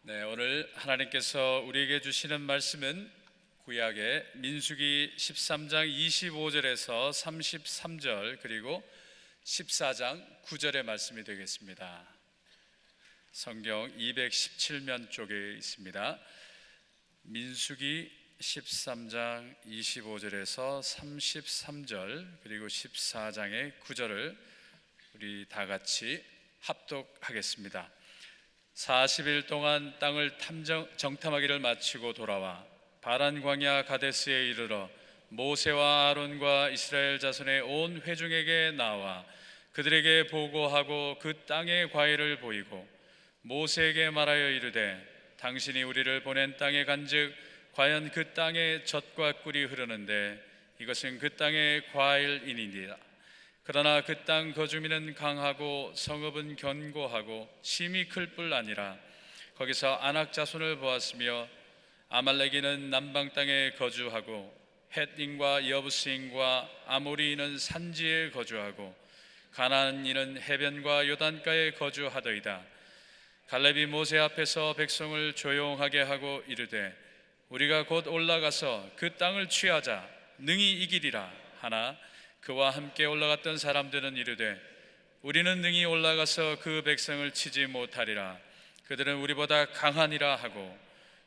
네, 오늘 하나님께서 우리에게 주시는 말씀은 구약의 민수기 13장 25절에서 33절 그리고 14장 9절의 말씀이 되겠습니다. 성경 217면 쪽에 있습니다. 민수기 13장 25절에서 33절 그리고 14장의 9절을 우리 다 같이 합독하겠습니다. 40일 동안 땅을 정탐하기를 마치고 돌아와 바란 광야 가데스에 이르러 모세와 아론과 이스라엘 자손의 온 회중에게 나와 그들에게 보고하고 그 땅의 과일을 보이고 모세에게 말하여 이르되 당신이 우리를 보낸 땅에 간즉 과연 그 땅에 젖과 꿀이 흐르는데 이것은 그 땅의 과일이니이다. 그러나 그 땅 거주민은 강하고 성읍은 견고하고 심이 클 뿐 아니라 거기서 아낙 자손을 보았으며 아말렉인은 남방 땅에 거주하고 헷인과 여부스인과 아모리인은 산지에 거주하고 가나안인은 해변과 요단가에 거주하더이다. 갈렙이 모세 앞에서 백성을 조용하게 하고 이르되 우리가 곧 올라가서 그 땅을 취하자 능히 이기리라 하나 그와 함께 올라갔던 사람들은 이르되 우리는 능히 올라가서 그 백성을 치지 못하리라. 그들은 우리보다 강하니라 하고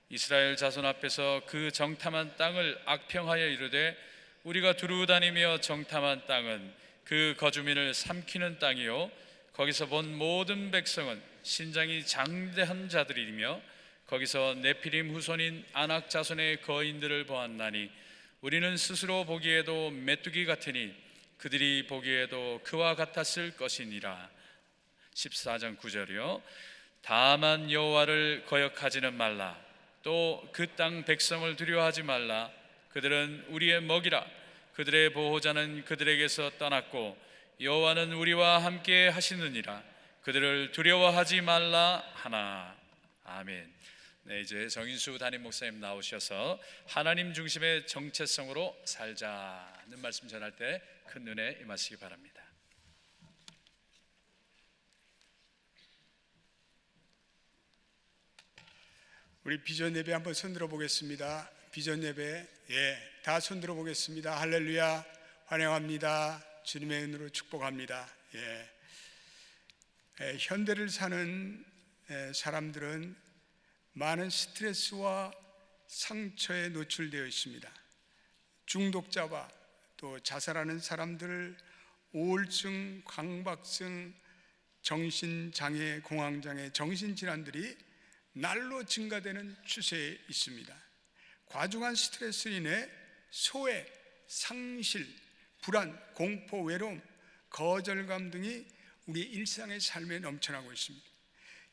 이스라엘 자손 앞에서 그 정탐한 땅을 악평하여 이르되 우리가 두루 다니며 정탐한 땅은 그 거주민을 삼키는 땅이요 거기서 본 모든 백성은 신장이 장대한 자들이며 거기서 네피림 후손인 아낙 자손의 거인들을 보았나니 우리는 스스로 보기에도 메뚜기 같으니 그들이 보기에도 그와 같았을 것이니라. 14장 9절이요 다만 여호와를 거역하지는 말라. 또 그 땅 백성을 두려워하지 말라. 그들은 우리의 먹이라. 그들의 보호자는 그들에게서 떠났고 여호와는 우리와 함께 하시느니라. 그들을 두려워하지 말라 하나. 아멘. 네, 이제 정인수 담임 목사님 나오셔서 하나님 중심의 정체성으로 살자는 말씀 전할 때 큰 눈에 임하시기 바랍니다. 우리 비전 예배 한번 손들어 보겠습니다. 비전 예배, 다 손들어 보겠습니다. 할렐루야, 환영합니다. 주님의 은혜로 축복합니다. 현대를 사는 사람들은 많은 스트레스와 상처에 노출되어 있습니다. 중독자와 또 자살하는 사람들, 우울증, 강박증, 정신장애, 공황장애, 정신질환들이 날로 증가되는 추세에 있습니다. 과중한 스트레스로 인해 소외, 상실, 불안, 공포, 외로움, 거절감 등이 우리 일상의 삶에 넘쳐나고 있습니다.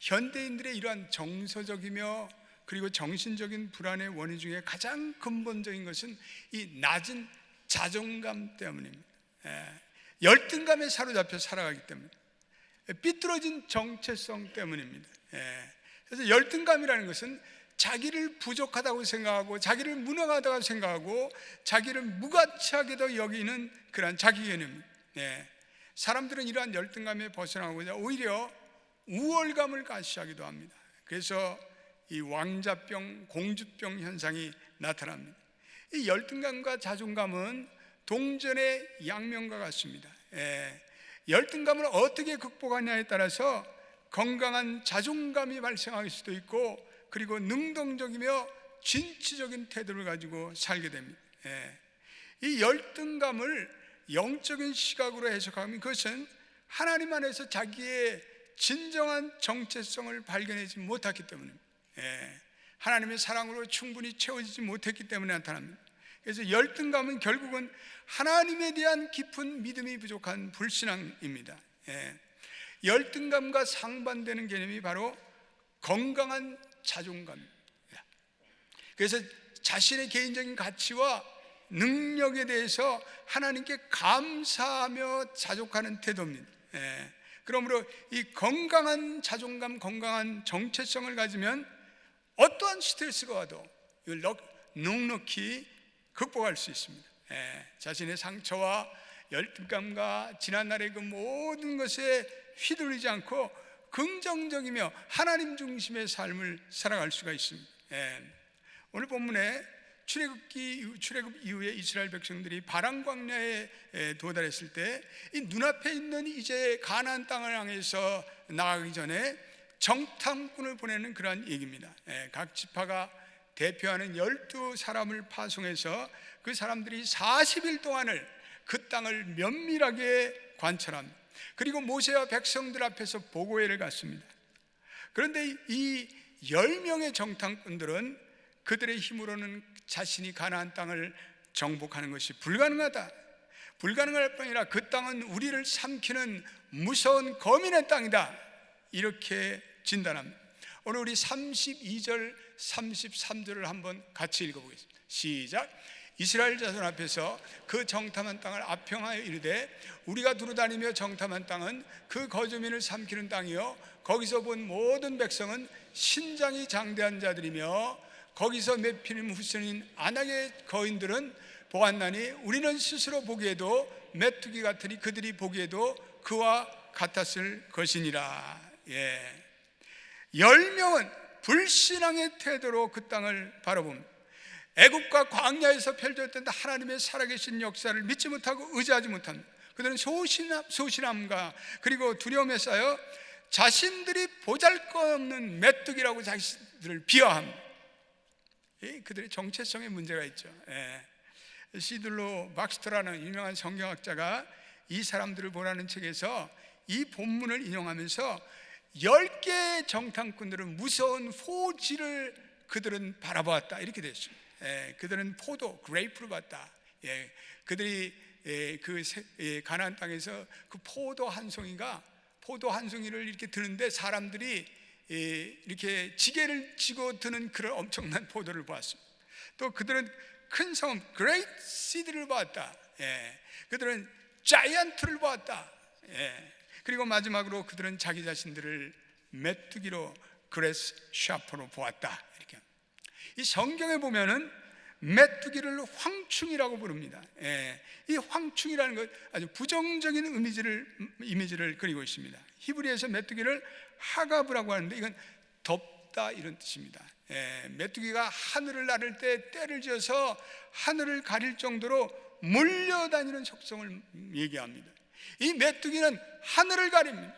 현대인들의 이러한 정서적이며 그리고 정신적인 불안의 원인 중에 가장 근본적인 것은 이 낮은 자존감 때문입니다. 열등감에 사로잡혀 살아가기 때문에 삐뚤어진 정체성 때문입니다. 그래서 열등감이라는 것은 자기를 부족하다고 생각하고 자기를 무능하다고 생각하고 자기를 무가치하게도 여기는 그런 자기 개념입니다. 사람들은 이러한 열등감에 벗어나고자 오히려 우월감을 가시하기도 합니다. 그래서 이 왕자병, 공주병 현상이 나타납니다. 이 열등감과 자존감은 동전의 양면과 같습니다. 열등감을 어떻게 극복하냐에 따라서 건강한 자존감이 발생할 수도 있고 그리고 능동적이며 진취적인 태도를 가지고 살게 됩니다. 이 열등감을 영적인 시각으로 해석하면 그것은 하나님 안에서 자기의 진정한 정체성을 발견하지 못했기 때문입니다. 하나님의 사랑으로 충분히 채워지지 못했기 때문에 나타납니다. 그래서 열등감은 결국은 하나님에 대한 깊은 믿음이 부족한 불신앙입니다. 열등감과 상반되는 개념이 바로 건강한 자존감입니다. 그래서 자신의 개인적인 가치와 능력에 대해서 하나님께 감사하며 자족하는 태도입니다. 그러므로 이 건강한 자존감, 건강한 정체성을 가지면 어떠한 스트레스가 와도 이걸 넉넉히 극복할 수 있습니다. 자신의 상처와 열등감과 지난날의 그 모든 것에 휘둘리지 않고 긍정적이며 하나님 중심의 삶을 살아갈 수가 있습니다. 오늘 본문에 출애굽 이후에 이스라엘 백성들이 바람 광야에 도달했을 때 이 눈앞에 있는 이제 가나안 땅을 향해서 나가기 전에 정탐꾼을 보내는 그러한 얘기입니다. 각 지파가 대표하는 12사람을 파송해서 그 사람들이 40일 동안을 그 땅을 면밀하게 관찰합니다. 그리고 모세와 백성들 앞에서 보고회를 갖습니다. 그런데 이 10명의 정탐꾼들은 그들의 힘으로는 자신이 가나안 땅을 정복하는 것이 불가능하다. 불가능할 뿐 아니라 그 땅은 우리를 삼키는 무서운 거민의 땅이다. 이렇게 진단합니다. 오늘 우리 32절, 33절을 한번 같이 읽어보겠습니다. 시작. 이스라엘 자손 앞에서 그 정탐한 땅을 압평하여 이르되 우리가 두루다니며 정탐한 땅은 그 거주민을 삼키는 땅이요 거기서 본 모든 백성은 신장이 장대한 자들이며 거기서 메피림 후손인 아낙의 거인들은 보았나니 우리는 스스로 보기에도 메뚜기 같으니 그들이 보기에도 그와 같았을 것이니라. 10명은 불신앙의 태도로 그 땅을 바라봅니다. 애굽과 광야에서 펼쳐졌던 하나님의 살아계신 역사를 믿지 못하고 의지하지 못합니다. 그들은 소신함과 그리고 두려움에 쌓여 자신들이 보잘것없는 메뚜기라고 자신들을 비하합니다. 그들의 정체성에 문제가 있죠. 시들로 박스터라는 유명한 성경학자가 이 사람들을 보라는 책에서 이 본문을 인용하면서 10개의 정탐꾼들은 무서운 포지를 그들은 바라보았다 이렇게 됐습니다. 그들은 포도, 그레이프를 봤다. 그들이 가나안 땅에서 그 포도 한 송이를 이렇게 드는데 사람들이 이렇게 지게를 쥐고 드는 그런 엄청난 포도를 보았습니다. 또 그들은 큰 성읍 그레이트 시드를 보았다. 그들은 자이언트를 보았다. 그리고 마지막으로 그들은 자기 자신들을 메뚜기로 그레스 샤퍼로 보았다. 이렇게 이 성경에 보면은 메뚜기를 황충이라고 부릅니다. 이 황충이라는 것 아주 부정적인 이미지를 그리고 있습니다. 히브리에서 메뚜기를 하가브라고 하는데 이건 덥다 이런 뜻입니다. 메뚜기가 하늘을 나를 때 때를 지어서 하늘을 가릴 정도로 몰려다니는 속성을 얘기합니다. 이 메뚜기는 하늘을 가립니다.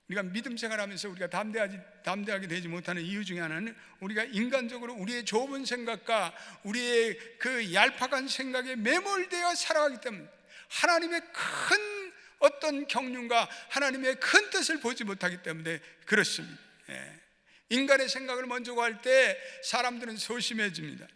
우리가 믿음 생활하면서 우리가 담대하게 되지 못하는 이유 중에 하나는 우리가 인간적으로 우리의 좁은 생각과 우리의 그 얄팍한 생각에 매몰되어 살아가기 때문에 하나님의 큰 어떤 경륜과 하나님의 큰 뜻을 보지 못하기 때문에 그렇습니다. 인간의 생각을 먼저 구할 때 사람들은 소심해집니다.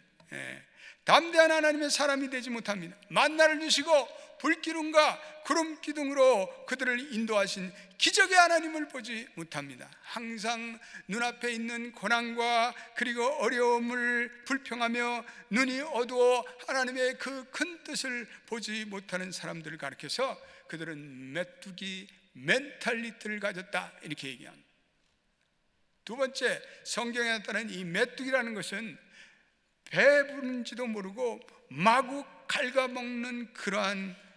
담대한 하나님의 사람이 되지 못합니다. 만나를 주시고 불기둥과 구름 기둥으로 그들을 인도하신 기적의 하나님을 보지 못합니다. 항상 눈앞에 있는 고난과 그리고 어려움을 불평하며 눈이 어두워 하나님의 그 큰 뜻을 보지 못하는 사람들을 가리켜서 그들은 메뚜기 멘탈리티를 가졌다 이렇게 얘기합니다. 두 번째, 성경에 나타난 이 메뚜기라는 것은 배부른지도 모르고 마구 갉아먹는 그러한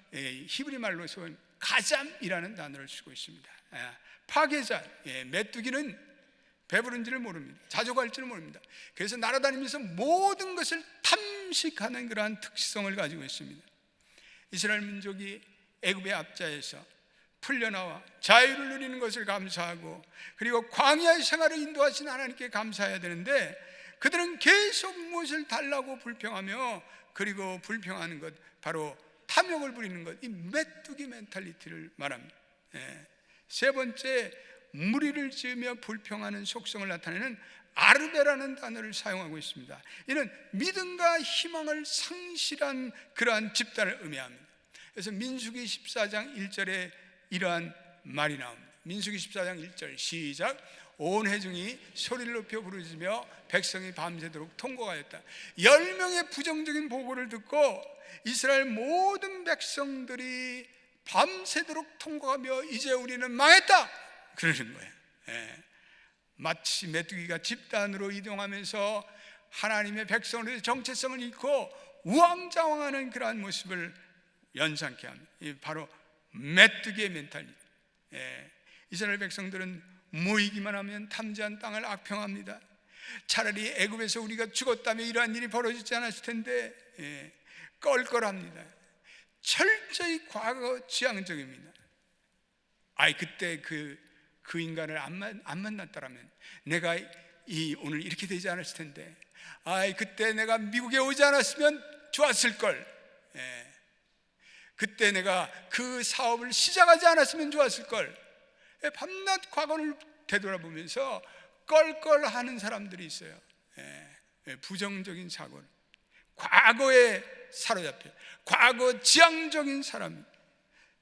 히브리 말로서 가잠이라는 단어를 쓰고 있습니다. 파괴자, 메뚜기는 배부른지를 모릅니다. 자족할지를 모릅니다. 그래서 날아다니면서 모든 것을 탐식하는 그러한 특성을 가지고 있습니다. 이스라엘 민족이 애굽의 압자에서 풀려나와 자유를 누리는 것을 감사하고 그리고 광야의 생활을 인도하신 하나님께 감사해야 되는데 그들은 계속 무엇을 달라고 불평하며 그리고 불평하는 것 바로 탐욕을 부리는 것, 이 메뚜기 멘탈리티를 말합니다. 세 번째, 무리를 지으며 불평하는 속성을 나타내는 아르베라는 단어를 사용하고 있습니다. 이는 믿음과 희망을 상실한 그러한 집단을 의미합니다. 그래서 민수기 14장 1절에 이러한 말이 나옵니다. 민수기 14장 1절 시작. 온 회중이 소리를 높여 부르짖으며 백성이 밤새도록 통곡하였다. 10명의 부정적인 보고를 듣고 이스라엘 모든 백성들이 밤새도록 통곡하며 이제 우리는 망했다 그러는 거예요. 마치 메뚜기가 집단으로 이동하면서 하나님의 백성의 정체성을 잃고 우왕좌왕하는 그러한 모습을 연상케 합니다. 바로 메뚜기의 멘탈리티. 이스라엘 백성들은 모이기만 하면 탐지한 땅을 악평합니다. 차라리 애굽에서 우리가 죽었다면 이러한 일이 벌어지지 않았을 텐데 껄껄합니다. 철저히 과거 지향적입니다. 그때 그 인간을 안 만났더라면 내가 오늘 이렇게 되지 않았을 텐데, 그때 내가 미국에 오지 않았으면 좋았을 걸, 그때 내가 그 사업을 시작하지 않았으면 좋았을 걸. 밤낮 과거를 되돌아보면서 껄껄하는 사람들이 있어요. 부정적인 사고, 과거에 사로잡혀 과거 지향적인 사람,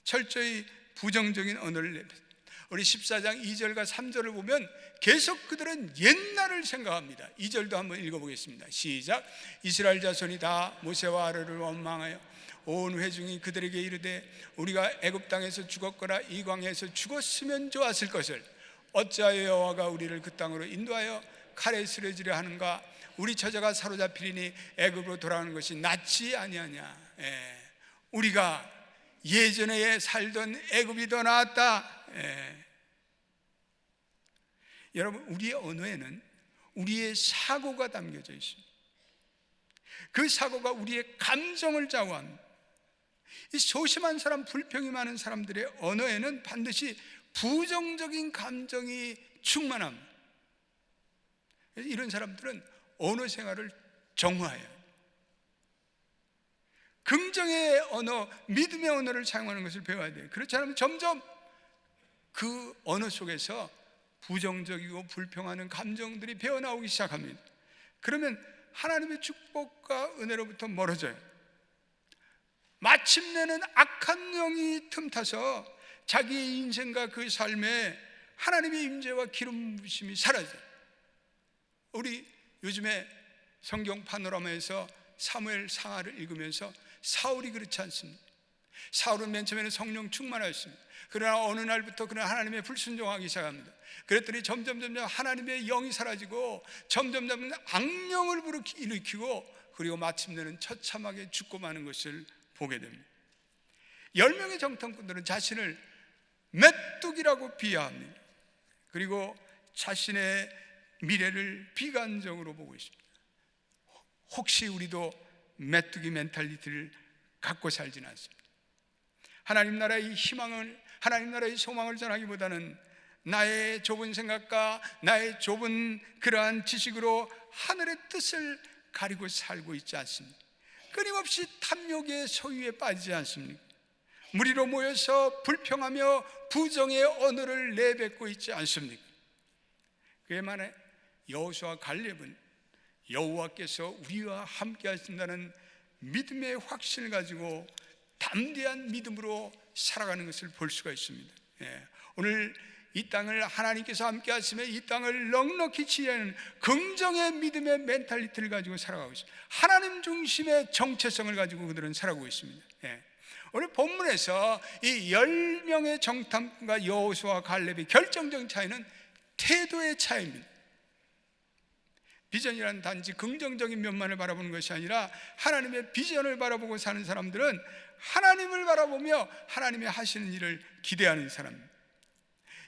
철저히 부정적인 언어를 내뱉습니다. 우리 14장 2절과 3절을 보면 계속 그들은 옛날을 생각합니다. 2절도 한번 읽어보겠습니다. 시작. 이스라엘 자손이 다 모세와 아론을 원망하여 온 회중이 그들에게 이르되 우리가 애굽 땅에서 죽었거나 이 광야에서 죽었으면 좋았을 것을 어찌하여 여호와가 우리를 그 땅으로 인도하여 칼에 쓰러지려 하는가? 우리 처자가 사로잡히리니 애굽으로 돌아가는 것이 낫지 아니하냐. 우리가 예전에 살던 애굽이 더 나았다. 여러분, 우리의 언어에는 우리의 사고가 담겨져 있습니다. 그 사고가 우리의 감정을 좌우합니다. 이 소심한 사람, 불평이 많은 사람들의 언어에는 반드시 부정적인 감정이 충만합니다. 이런 사람들은 언어 생활을 정화해야 해요. 긍정의 언어, 믿음의 언어를 사용하는 것을 배워야 돼요. 그렇지 않으면 점점 그 언어 속에서 부정적이고 불평하는 감정들이 배어나오기 시작합니다. 그러면 하나님의 축복과 은혜로부터 멀어져요. 마침내는 악한 영이 틈타서 자기의 인생과 그 삶에 하나님의 임재와 기름 부으심이 사라져요. 우리 요즘에 성경 파노라마에서 사무엘 상하를 읽으면서 사울이 그렇지 않습니다. 사울은 맨 처음에는 성령 충만하였습니다. 그러나 어느 날부터 그는 하나님의 불순종하기 시작합니다. 그랬더니 점점 하나님의 영이 사라지고 점점 악령을 일으키고, 그리고 마침내는 처참하게 죽고 마는 것을 보게 됩니다. 10명의 정탐꾼들은 자신을 메뚜기라고 비하합니다. 그리고 자신의 미래를 비관적으로 보고 있습니다. 혹시 우리도 메뚜기 멘탈리티를 갖고 살지는 않습니다. 하나님 나라의 희망을, 하나님 나라의 소망을 전하기보다는 나의 좁은 생각과 나의 좁은 그러한 지식으로 하늘의 뜻을 가리고 살고 있지 않습니까? 끊임없이 탐욕의 소유에 빠지지 않습니까? 무리로 모여서 불평하며 부정의 언어를 내뱉고 있지 않습니까? 그에 만에 여호수아 갈렙은 여호와께서 우리와 함께 하신다는 믿음의 확신을 가지고 담대한 믿음으로 살아가는 것을 볼 수가 있습니다. 오늘 이 땅을 하나님께서 함께 하시며 이 땅을 넉넉히 치유하는 긍정의 믿음의 멘탈리티를 가지고 살아가고 있습니다. 하나님 중심의 정체성을 가지고 그들은 살아가고 있습니다. 오늘 본문에서 이 10명의 정탐꾼과 여호수아 갈렙의 결정적인 차이는 태도의 차이입니다. 비전이라는 단지 긍정적인 면만을 바라보는 것이 아니라 하나님의 비전을 바라보고 사는 사람들은 하나님을 바라보며 하나님이 하시는 일을 기대하는 사람입니다.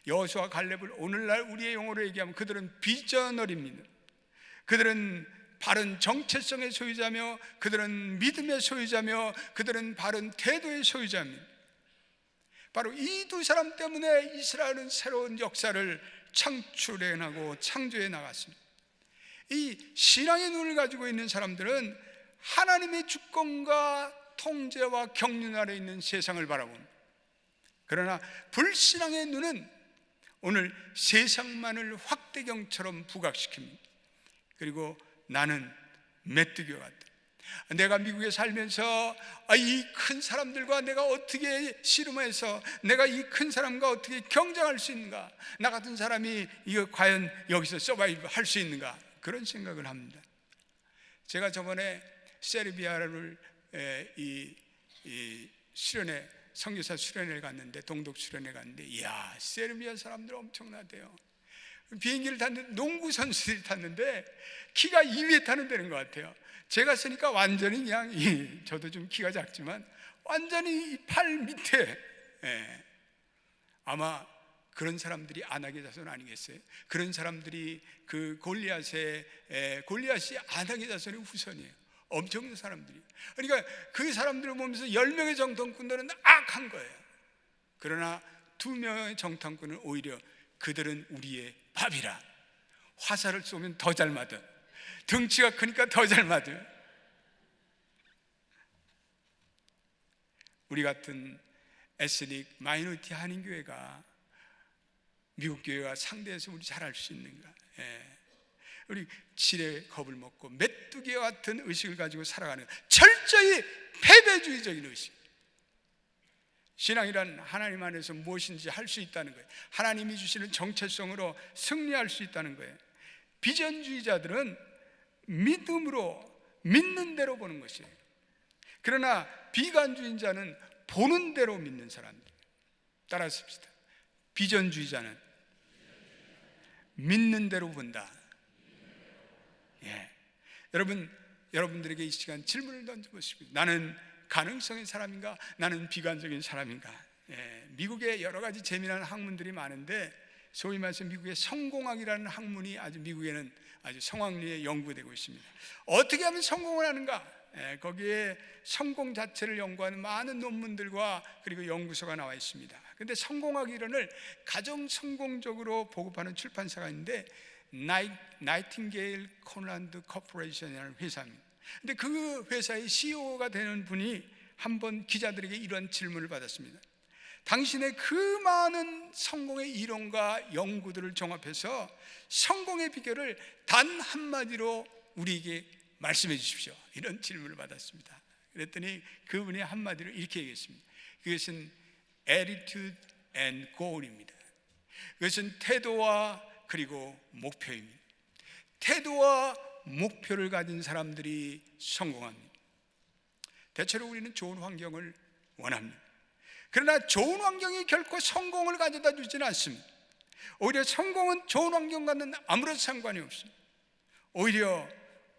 여호수아 갈렙을 오늘날 우리의 용어로 얘기하면 그들은 비저널입니다. 그들은 바른 정체성의 소유자며, 그들은 믿음의 소유자며, 그들은 바른 태도의 소유자입니다. 바로 이 두 사람 때문에 이스라엘은 새로운 역사를 창출해나고 창조해 나갔습니다. 이 신앙의 눈을 가지고 있는 사람들은 하나님의 주권과 통제와 경륜 아래 있는 세상을 바라봅니다. 그러나 불신앙의 눈은 오늘 세상만을 확대경처럼 부각시킵니다. 그리고 나는 메뚜기와 같다. 내가 미국에 살면서 이 큰 사람들과 내가 어떻게 씨름해서 내가 이 큰 사람과 어떻게 경쟁할 수 있는가? 나 같은 사람이 이거 과연 여기서 서바이브 할 수 있는가? 그런 생각을 합니다. 제가 저번에 세르비아를 이 수련회, 선교사 수련회를 갔는데, 동독 수련회 갔는데, 이야, 세르비아 사람들 엄청나대요. 비행기를 탔는데 농구 선수들이 탔는데 키가 2m는 되는 것 같아요. 제가 쓰니까 완전히 그냥 저도 좀 키가 작지만 완전히 팔 밑에, 아마 그런 사람들이 아낙의 자손 아니겠어요? 그런 사람들이 그 골리앗이 아낙의 자손의 후손이에요. 엄청난 사람들이. 그러니까 그 사람들을 보면서 10명의 정탐꾼들은 악한 거예요. 그러나 2명의 정탐꾼은 오히려 그들은 우리의 밥이라. 화살을 쏘면 더 잘 맞아. 덩치가 크니까 더 잘 맞아. 우리 같은 에스닉 마이너리티 한인교회가 미국 교회와 상대해서 우리 잘할 수 있는가? 우리 질의 겁을 먹고 메뚜기와 같은 의식을 가지고 살아가는 철저히 패배주의적인 의식. 신앙이란 하나님 안에서 무엇인지 할 수 있다는 거예요. 하나님이 주시는 정체성으로 승리할 수 있다는 거예요. 비전주의자들은 믿음으로 믿는 대로 보는 것이에요. 그러나 비관주의자는 보는 대로 믿는 사람들. 따라서 봅시다. 비전주의자는 믿는 대로 본다. 여러분들에게 이 시간 질문을 던져보시고, 나는 가능성의 사람인가? 나는 비관적인 사람인가? 미국에 여러 가지 재미난 학문들이 많은데, 소위 말해서 미국의 성공학이라는 학문이 미국에는 아주 성황리에 연구되고 있습니다. 어떻게 하면 성공을 하는가? 거기에 성공 자체를 연구하는 많은 논문들과 그리고 연구소가 나와 있습니다. 그런데 성공학 이론을 가장 성공적으로 보급하는 출판사가 있는데 나이팅게일 콘란드 코퍼레이션이라는 회사입니다. 근데 그 회사의 CEO가 되는 분이 한번 기자들에게 이런 질문을 받았습니다. 당신의 그 많은 성공의 이론과 연구들을 종합해서 성공의 비결을 단 한마디로 우리에게 말씀해 주십시오. 이런 질문을 받았습니다. 그랬더니 그분이 한마디로 이렇게 얘기했습니다. 그것은 attitude and goal입니다. 그것은 태도와 그리고 목표입니다. 태도와 목표를 가진 사람들이 성공합니다. 대체로 우리는 좋은 환경을 원합니다. 그러나 좋은 환경이 결코 성공을 가져다 주지는 않습니다. 오히려 성공은 좋은 환경과는 아무런 상관이 없습니다. 오히려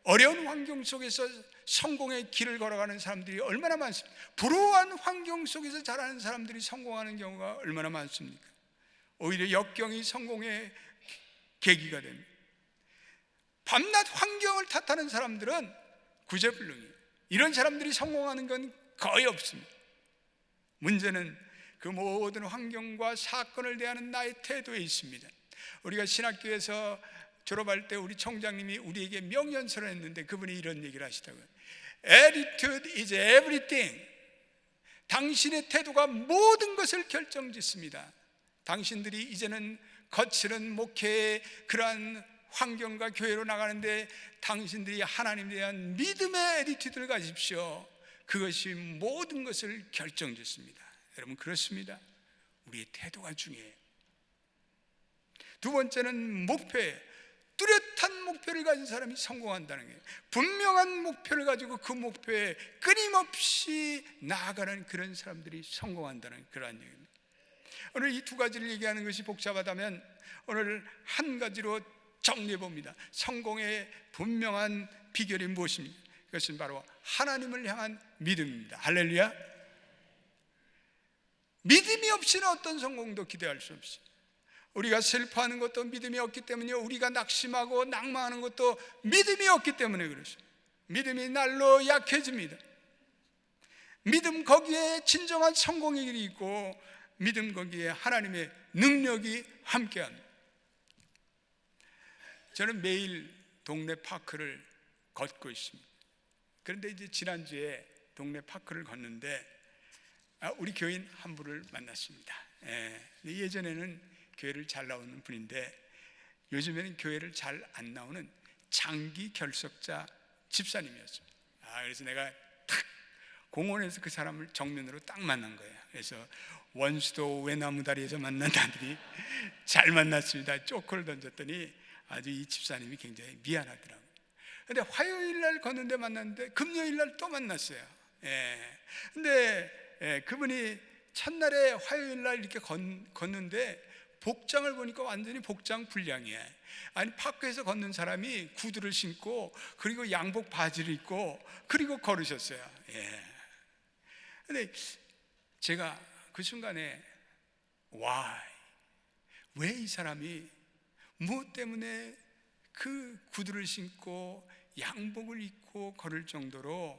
어려운 환경 속에서 성공의 길을 걸어가는 사람들이 얼마나 많습니까? 불우한 환경 속에서 자라는 사람들이 성공하는 경우가 얼마나 많습니까? 오히려 역경이 성공의 계기가 됩니다. 밤낮 환경을 탓하는 사람들은 구제불능이에요. 이런 사람들이 성공하는 건 거의 없습니다. 문제는 그 모든 환경과 사건을 대하는 나의 태도에 있습니다. 우리가 신학교에서 졸업할 때 우리 총장님이 우리에게 명연설을 했는데 그분이 이런 얘기를 하시더라고요. Attitude is everything. 당신의 태도가 모든 것을 결정짓습니다. 당신들이 이제는 거칠은 목회의 그러한 환경과 교회로 나가는데 당신들이 하나님에 대한 믿음의 애티튜드를 가지십시오. 그것이 모든 것을 결정짓습니다. 여러분, 그렇습니다. 우리의 태도가 중요해요. 두 번째는 목표예요. 뚜렷한 목표를 가진 사람이 성공한다는 거예요. 분명한 목표를 가지고 그 목표에 끊임없이 나아가는 그런 사람들이 성공한다는 그런 얘기입니다. 오늘 이 두 가지를 얘기하는 것이 복잡하다면 오늘 한 가지로 정리해 봅니다. 성공의 분명한 비결이 무엇입니까? 그것은 바로 하나님을 향한 믿음입니다. 할렐루야. 믿음이 없이는 어떤 성공도 기대할 수 없습니다. 우리가 슬퍼하는 것도 믿음이 없기 때문이요, 우리가 낙심하고 낭망하는 것도 믿음이 없기 때문에 그렇습니다. 믿음이 날로 약해집니다. 믿음 거기에 진정한 성공의 길이 있고, 믿음 거기에 하나님의 능력이 함께합니다. 저는 매일 동네 파크를 걷고 있습니다. 그런데 이제 지난주에 동네 파크를 걷는데 우리 교인 한 분을 만났습니다. 예전에는 교회를 잘 나오는 분인데 요즘에는 교회를 잘 안 나오는 장기 결석자 집사님이었습니다. 그래서 내가 탁 공원에서 그 사람을 정면으로 딱 만난 거예요. 그래서 원수도 외나무다리에서 만난다더니 잘 만났습니다. 쪼크를 던졌더니 아주 이 집사님이 굉장히 미안하더라고요. 근데 화요일 날 걷는데 만났는데 금요일 날 또 만났어요. 근데 그분이 첫날에 화요일 날 이렇게 걷는데 복장을 보니까 완전히 복장 불량이에요. 아니, 파크에서 걷는 사람이 구두를 신고 그리고 양복 바지를 입고 그리고 걸으셨어요. 근데 제가 그 순간에 why? 왜 이 사람이 무엇 때문에 그 구두를 신고 양복을 입고 걸을 정도로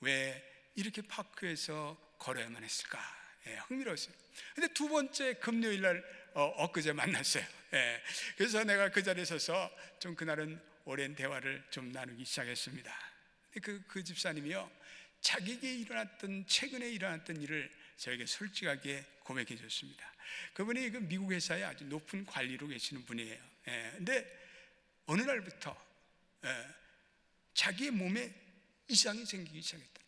왜 이렇게 파크에서 걸어야만 했을까? 흥미로웠어요. 근데 두 번째 금요일 날 엊그제 만났어요. 그래서 내가 그 자리에 서서 좀 그날은 오랜 대화를 좀 나누기 시작했습니다. 그 집사님이요, 자기에게 최근에 일어났던 일을 저에게 솔직하게 고백해 줬습니다. 그분이 그 미국 회사에 아주 높은 관리로 계시는 분이에요. 근데 어느 날부터 자기의 몸에 이상이 생기기 시작했다.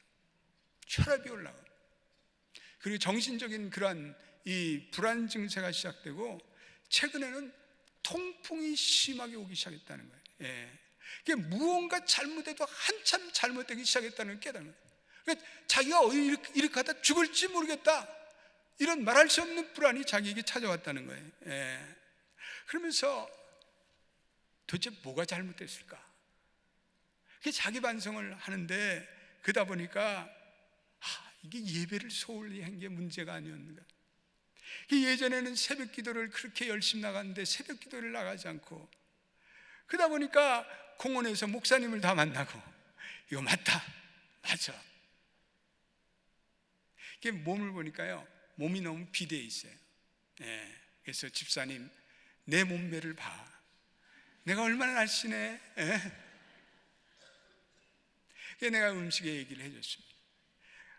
혈압이 올라가. 그리고 정신적인 그러한 이 불안 증세가 시작되고 최근에는 통풍이 심하게 오기 시작했다는 거예요. 그게 무언가 잘못해도 한참 잘못되기 시작했다는 걸 깨닫는 거예요. 그러니까 자기가 이렇게 하다 죽을지 모르겠다, 이런 말할 수 없는 불안이 자기에게 찾아왔다는 거예요. 그러면서 도대체 뭐가 잘못됐을까? 그게 자기 반성을 하는데, 그러다 보니까 이게 예배를 소홀히 한 게 문제가 아니었는가. 예전에는 새벽 기도를 그렇게 열심히 나갔는데 새벽 기도를 나가지 않고, 그러다 보니까 공원에서 목사님을 다 만나고, 이거 맞다, 맞아. 이게 몸을 보니까요, 몸이 너무 비대해 있어요. 그래서 집사님, 내 몸매를 봐. 내가 얼마나 날씬해. 내가 음식의 얘기를 해줬습니다.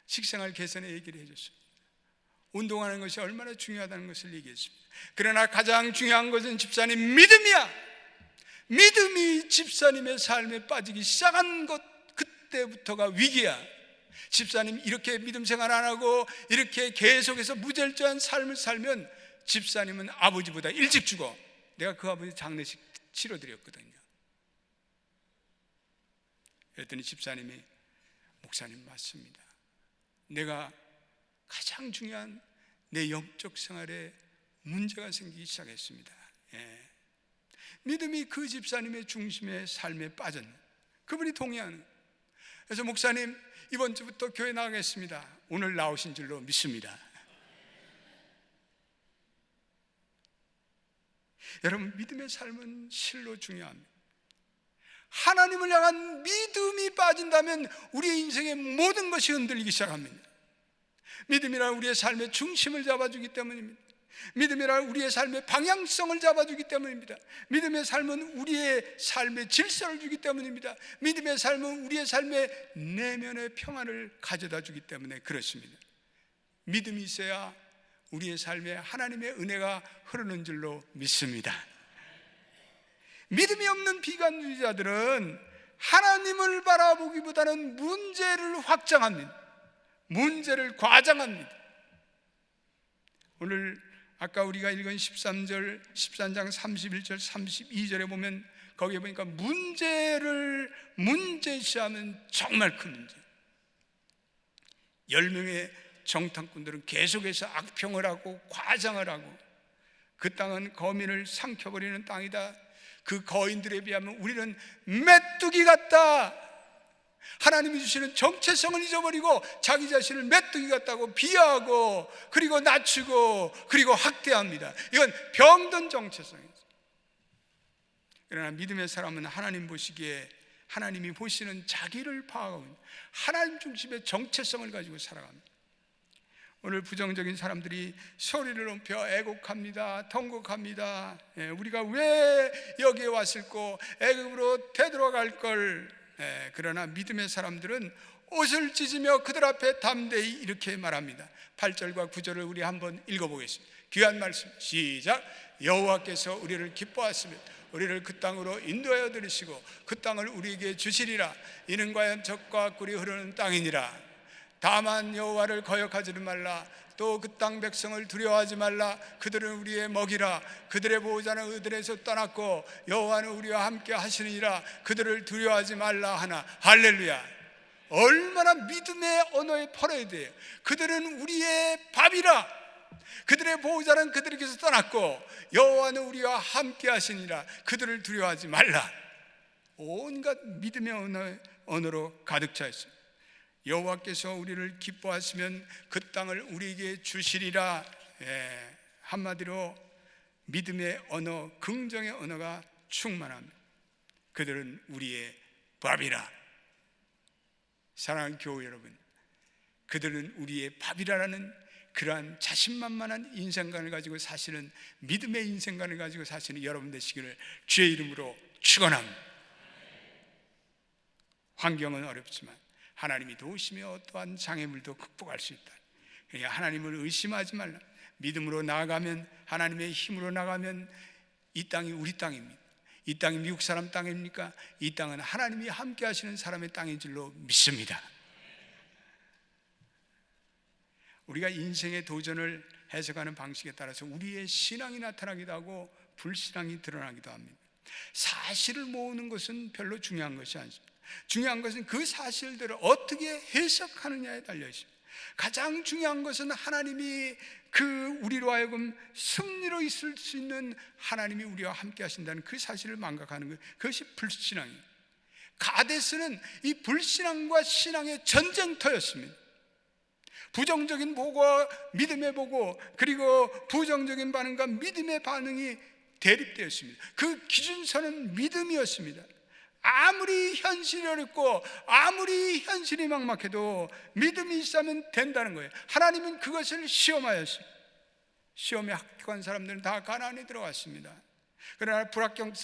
식생활 개선의 얘기를 해줬습니다. 운동하는 것이 얼마나 중요하다는 것을 얘기했습니다. 그러나 가장 중요한 것은 집사님 믿음이야. 믿음이 집사님의 삶에 빠지기 시작한 것, 그때부터가 위기야. 집사님 이렇게 믿음 생활 안 하고 이렇게 계속해서 무절제한 삶을 살면 집사님은 아버지보다 일찍 죽어. 내가 그 아버지 장례식 치러드렸거든요. 그랬더니 집사님이, 목사님 맞습니다. 내가 가장 중요한 내 영적 생활에 문제가 생기기 시작했습니다. 믿음이 그 집사님의 중심의 삶에 빠졌네. 그분이 동의하는. 그래서 목사님 이번 주부터 교회 나가겠습니다. 오늘 나오신 줄로 믿습니다. 여러분, 믿음의 삶은 실로 중요합니다. 하나님을 향한 믿음이 빠진다면 우리의 인생의 모든 것이 흔들리기 시작합니다. 믿음이란 우리의 삶의 중심을 잡아주기 때문입니다. 믿음이란 우리의 삶의 방향성을 잡아주기 때문입니다. 믿음의 삶은 우리의 삶의 질서를 주기 때문입니다. 믿음의 삶은 우리의 삶의 내면의 평안을 가져다 주기 때문에 그렇습니다. 믿음이 있어야 우리의 삶에 하나님의 은혜가 흐르는 줄로 믿습니다. 믿음이 없는 비관주의자들은 하나님을 바라보기보다는 문제를 확장합니다. 문제를 과장합니다. 오늘 아까 우리가 읽은 13장 31절 32절에 보면, 거기에 보니까 문제를 문제시하면 정말 큰 문제. 10명의 정탐꾼들은 계속해서 악평을 하고 과장을 하고, 그 땅은 거민을 삼켜버리는 땅이다. 그 거인들에 비하면 우리는 메뚜기 같다. 하나님이 주시는 정체성을 잊어버리고 자기 자신을 메뚜기 같다고 비하하고, 그리고 낮추고, 그리고 학대합니다. 이건 병든 정체성이죠. 그러나 믿음의 사람은 하나님 보시기에, 하나님이 보시는 자기를 파악하고 하나님 중심의 정체성을 가지고 살아갑니다. 오늘 부정적인 사람들이 소리를 높여 애곡합니다. 통곡합니다. 우리가 왜 여기에 왔을꼬, 애굽으로 되돌아갈 걸. 그러나 믿음의 사람들은 옷을 찢으며 그들 앞에 담대히 이렇게 말합니다. 8절과 9절을 우리 한번 읽어보겠습니다. 귀한 말씀 시작. 여호와께서 우리를 기뻐하시며 우리를 그 땅으로 인도하여 들으시고 그 땅을 우리에게 주시리라. 이는 과연 젖과 꿀이 흐르는 땅이니라. 다만 여호와를 거역하지는 말라. 또 그 땅 백성을 두려워하지 말라. 그들은 우리의 먹이라. 그들의 보호자는 그들에서 떠났고 여호와는 우리와 함께 하시느니라. 그들을 두려워하지 말라 하나. 할렐루야. 얼마나 믿음의 언어에 펄어야 돼요. 그들은 우리의 밥이라. 그들의 보호자는 그들에게서 떠났고 여호와는 우리와 함께 하시니라. 그들을 두려워하지 말라. 온갖 믿음의 언어로 가득 차 있습니다. 여호와께서 우리를 기뻐하시면 그 땅을 우리에게 주시리라. 한마디로 믿음의 언어, 긍정의 언어가 충만합니다. 그들은 우리의 밥이라. 사랑하는 교회 여러분, 그들은 우리의 밥이라는 그러한 자신만만한 인생관을 가지고 사시는, 믿음의 인생관을 가지고 사시는 여러분 되시기를 주의 이름으로 축원합니다. 환경은 어렵지만 하나님이 도우시며 어떠한 장애물도 극복할 수 있다. 그러니까 하나님을 의심하지 말라. 믿음으로 나아가면, 하나님의 힘으로 나아가면 이 땅이 우리 땅입니다. 이 땅이 미국 사람 땅입니까? 이 땅은 하나님이 함께 하시는 사람의 땅인 줄로 믿습니다. 우리가 인생의 도전을 해석하는 방식에 따라서 우리의 신앙이 나타나기도 하고 불신앙이 드러나기도 합니다. 사실을 모으는 것은 별로 중요한 것이 않습니다. 중요한 것은 그 사실들을 어떻게 해석하느냐에 달려 있습니다. 가장 중요한 것은 하나님이 우리로 하여금 승리로 있을 수 있는, 하나님이 우리와 함께 하신다는 그 사실을 망각하는 것, 그것이 불신앙이에요. 가데스는 이 불신앙과 신앙의 전쟁터였습니다. 부정적인 보고와 믿음의 보고, 그리고 부정적인 반응과 믿음의 반응이 대립되었습니다. 그 기준선은 믿음이었습니다. 아무리 현실이 어렵고 아무리 현실이 막막해도 믿음이 있으면 된다는 거예요. 하나님은 그것을 시험하였습니다. 시험에 합격한 사람들은 다 가나안에 들어갔습니다. 그러나 불합격한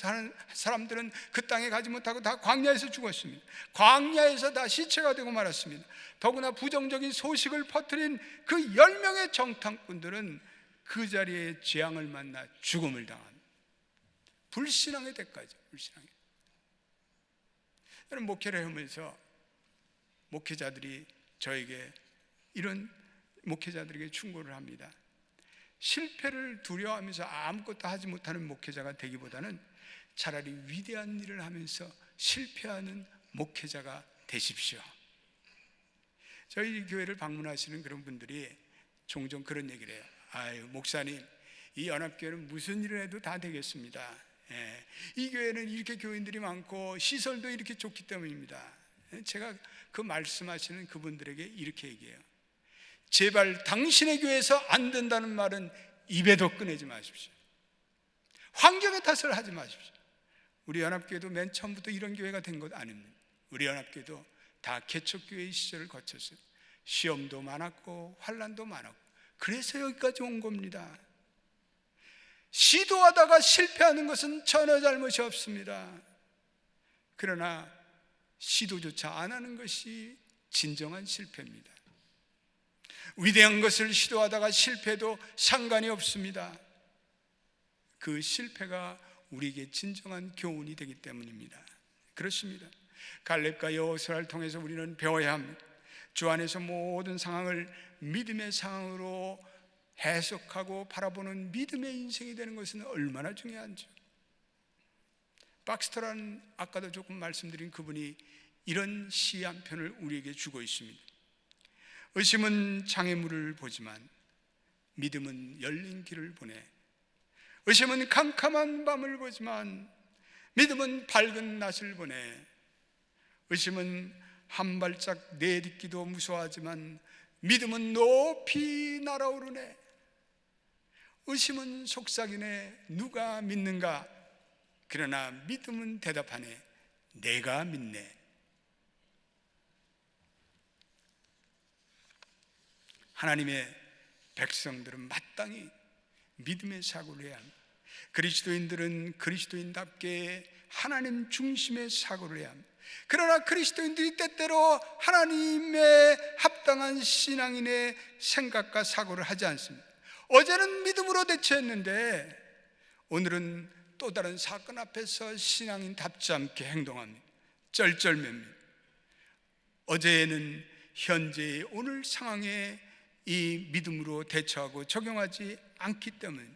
사람들은 그 땅에 가지 못하고 다 광야에서 죽었습니다. 광야에서 다 시체가 되고 말았습니다. 더구나 부정적인 소식을 퍼뜨린 그 10명의 정탐꾼들은 그 자리에 재앙을 만나 죽음을 당합니다. 불신앙의 대가죠. 불신앙의. 여러분, 목회를 하면서 목회자들이 저에게, 이런 목회자들에게 충고를 합니다. 실패를 두려워하면서 아무것도 하지 못하는 목회자가 되기보다는 차라리 위대한 일을 하면서 실패하는 목회자가 되십시오. 저희 교회를 방문하시는 그런 분들이 종종 그런 얘기를 해요. 아유, 목사님, 이 연합교회는 무슨 일을 해도 다 되겠습니다. 이 교회는 이렇게 교인들이 많고 시설도 이렇게 좋기 때문입니다. 제가 그 말씀하시는 그분들에게 이렇게 얘기해요. 제발 당신의 교회에서 안 된다는 말은 입에도 꺼내지 마십시오. 환경의 탓을 하지 마십시오. 우리 연합교회도 맨 처음부터 이런 교회가 된 것 아닙니다. 우리 연합교회도 다 개척교회의 시절을 거쳤어요. 시험도 많았고 환난도 많았고, 그래서 여기까지 온 겁니다. 시도하다가 실패하는 것은 전혀 잘못이 없습니다. 그러나 시도조차 안 하는 것이 진정한 실패입니다. 위대한 것을 시도하다가 실패도 상관이 없습니다. 그 실패가 우리에게 진정한 교훈이 되기 때문입니다. 그렇습니다. 갈렙과 여호수아를 통해서 우리는 배워야 합니다. 주 안에서 모든 상황을 믿음의 상황으로 해석하고 바라보는 믿음의 인생이 되는 것은 얼마나 중요한지. 박스터라는, 아까도 조금 말씀드린 그분이 이런 시 한 편을 우리에게 주고 있습니다. 의심은 장애물을 보지만 믿음은 열린 길을 보내. 의심은 캄캄한 밤을 보지만 믿음은 밝은 낮을 보내. 의심은 한 발짝 내딛기도 무서워하지만 믿음은 높이 날아오르네. 의심은 속삭이네. 누가 믿는가? 그러나 믿음은 대답하네. 내가 믿네. 하나님의 백성들은 마땅히 믿음의 사고를 해야 합니다. 그리스도인들은 그리스도인답게 하나님 중심의 사고를 해야 합니다. 그러나 그리스도인들이 때때로 하나님의 합당한 신앙인의 생각과 사고를 하지 않습니다. 어제는 믿음으로 대처했는데 오늘은 또 다른 사건 앞에서 신앙인답지 않게 행동합니다. 쩔쩔맵니다. 어제는 현재의 오늘 상황에 이 믿음으로 대처하고 적용하지 않기 때문에,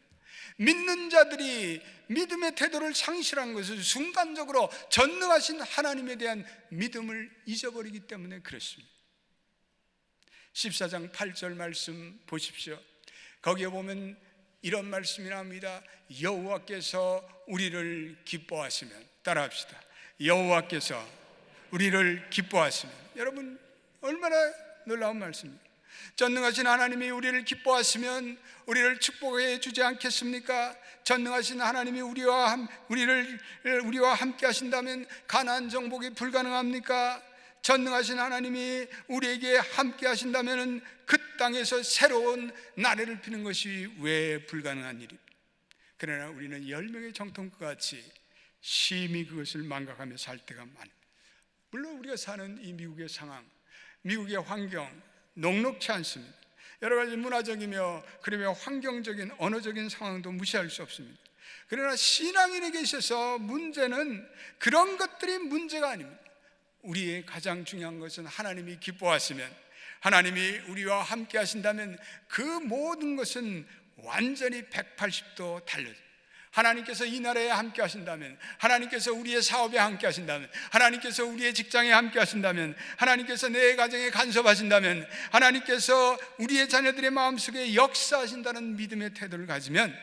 믿는 자들이 믿음의 태도를 상실한 것은 순간적으로 전능하신 하나님에 대한 믿음을 잊어버리기 때문에 그렇습니다. 14장 8절 말씀 보십시오. 거기에 보면 이런 말씀이 나옵니다. 여호와께서 우리를 기뻐하시면, 따라합시다. 여호와께서 우리를 기뻐하시면. 여러분, 얼마나 놀라운 말씀입니까? 전능하신 하나님이 우리를 기뻐하시면 우리를 축복해 주지 않겠습니까? 전능하신 하나님이 우리와 함께 하신다면 가나안 정복이 불가능합니까? 전능하신 하나님이 우리에게 함께 하신다면 그 땅에서 새로운 나래를 피는 것이 왜 불가능한 일입니까? 그러나 우리는 10명의 정통과 같이 심히 그것을 망각하며 살 때가 많습니다. 물론 우리가 사는 이 미국의 상황, 미국의 환경 녹록치 않습니다. 여러 가지 문화적이며 그러며 환경적인 언어적인 상황도 무시할 수 없습니다. 그러나 신앙인에게 있어서 문제는 그런 것들이 문제가 아닙니다. 우리의 가장 중요한 것은 하나님이 기뻐하시면, 하나님이 우리와 함께 하신다면 그 모든 것은 완전히 180도 달라져요. 하나님께서 이 나라에 함께 하신다면, 하나님께서 우리의 사업에 함께 하신다면, 하나님께서 우리의 직장에 함께 하신다면, 하나님께서 내 가정에 간섭하신다면, 하나님께서 우리의 자녀들의 마음속에 역사하신다는 믿음의 태도를 가지면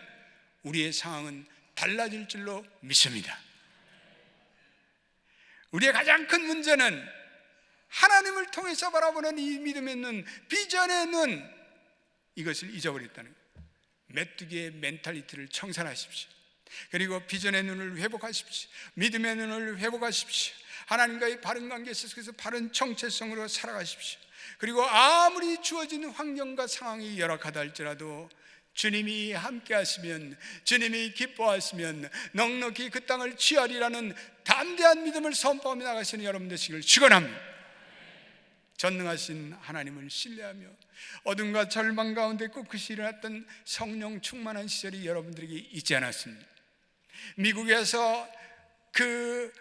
우리의 상황은 달라질 줄로 믿습니다. 우리의 가장 큰 문제는 하나님을 통해서 바라보는 이 믿음의 눈, 비전의 눈, 이것을 잊어버렸다는 거예요. 메뚜기의 멘탈리티를 청산하십시오. 그리고 비전의 눈을 회복하십시오. 믿음의 눈을 회복하십시오. 하나님과의 바른 관계에 있어서 바른 정체성으로 살아가십시오. 그리고 아무리 주어진 환경과 상황이 열악하다 할지라도 주님이 함께 하시면, 주님이 기뻐하시면 넉넉히 그 땅을 취하리라는 담대한 믿음을 선포하며 나가시는 여러분 되시길 축원합니다. 전능하신 하나님을 신뢰하며 어둠과 절망 가운데 꿋꿋이 일어났던 성령 충만한 시절이 여러분들에게 있지 않았습니다. 미국에서 그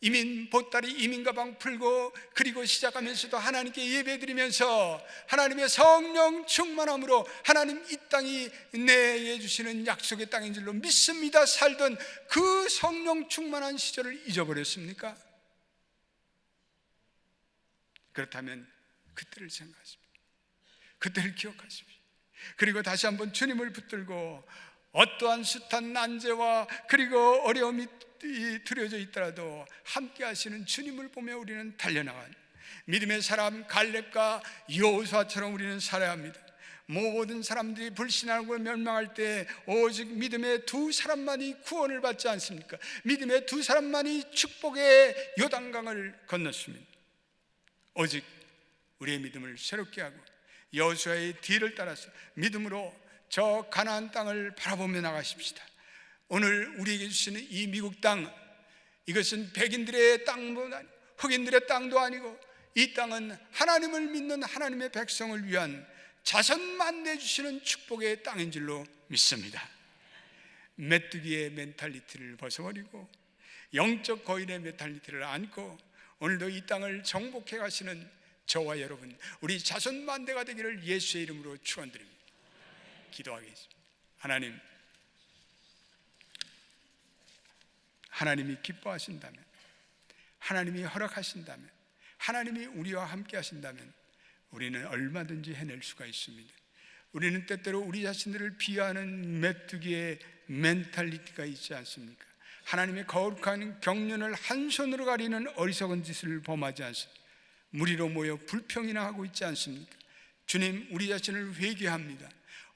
이민 보따리 이민 가방 풀고 그리고 시작하면서도 하나님께 예배드리면서 하나님의 성령 충만함으로 하나님 이 땅이 내게 주시는 약속의 땅인 줄로 믿습니다 살던 그 성령 충만한 시절을 잊어버렸습니까? 그렇다면 그때를 생각하십시오. 그때를 기억하십시오. 그리고 다시 한번 주님을 붙들고 어떠한 숱한 난제와 그리고 어려움이 들여져 있더라도 함께 하시는 주님을 보며 우리는 달려나간 믿음의 사람 갈렙과 여호수아처럼 우리는 살아야 합니다. 모든 사람들이 불신하고 멸망할 때 오직 믿음의 두 사람만이 구원을 받지 않습니까? 믿음의 두 사람만이 축복의 요단강을 건넜습니다. 오직 우리의 믿음을 새롭게 하고 여호수아의 뒤를 따라서 믿음으로 저 가나안 땅을 바라보며 나가십시다. 오늘 우리에게 주시는 이 미국 땅, 이것은 백인들의 땅도 아니고 흑인들의 땅도 아니고 이 땅은 하나님을 믿는 하나님의 백성을 위한 자선만대 주시는 축복의 땅인 줄로 믿습니다. 메뚜기의 멘탈리티를 벗어버리고 영적 거인의 멘탈리티를 안고 오늘도 이 땅을 정복해 가시는 저와 여러분, 우리 자손만대가 되기를 예수의 이름으로 축원드립니다. 기도하겠습니다. 하나님이 기뻐하신다면, 하나님이 허락하신다면, 하나님이 우리와 함께 하신다면 우리는 얼마든지 해낼 수가 있습니다. 우리는 때때로 우리 자신들을 비하하는 메뚜기의 멘탈리티가 있지 않습니까? 하나님의 거룩한 경륜을 한 손으로 가리는 어리석은 짓을 범하지 않습니까? 무리로 모여 불평이나 하고 있지 않습니까? 주님, 우리 자신을 회개합니다.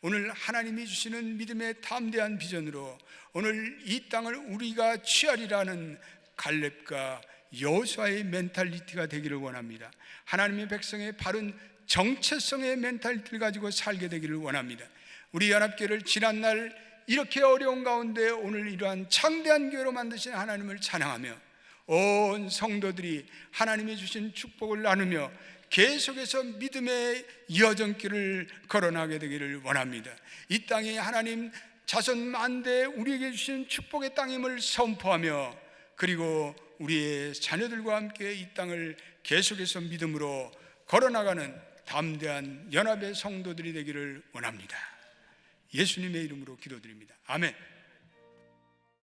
오늘 하나님이 주시는 믿음의 담대한 비전으로 오늘 이 땅을 우리가 취하리라는 갈렙과 여호수아의 멘탈리티가 되기를 원합니다. 하나님의 백성의 바른 정체성의 멘탈리티를 가지고 살게 되기를 원합니다. 우리 연합교회를 지난날 이렇게 어려운 가운데 오늘 이러한 창대한 교회로 만드신 하나님을 찬양하며 온 성도들이 하나님이 주신 축복을 나누며 계속해서 믿음의 여정길을 걸어나가게 되기를 원합니다. 이 땅이 하나님 자손 만대 우리에게 주신 축복의 땅임을 선포하며 그리고 우리의 자녀들과 함께 이 땅을 계속해서 믿음으로 걸어나가는 담대한 연합의 성도들이 되기를 원합니다. 예수님의 이름으로 기도드립니다. 아멘.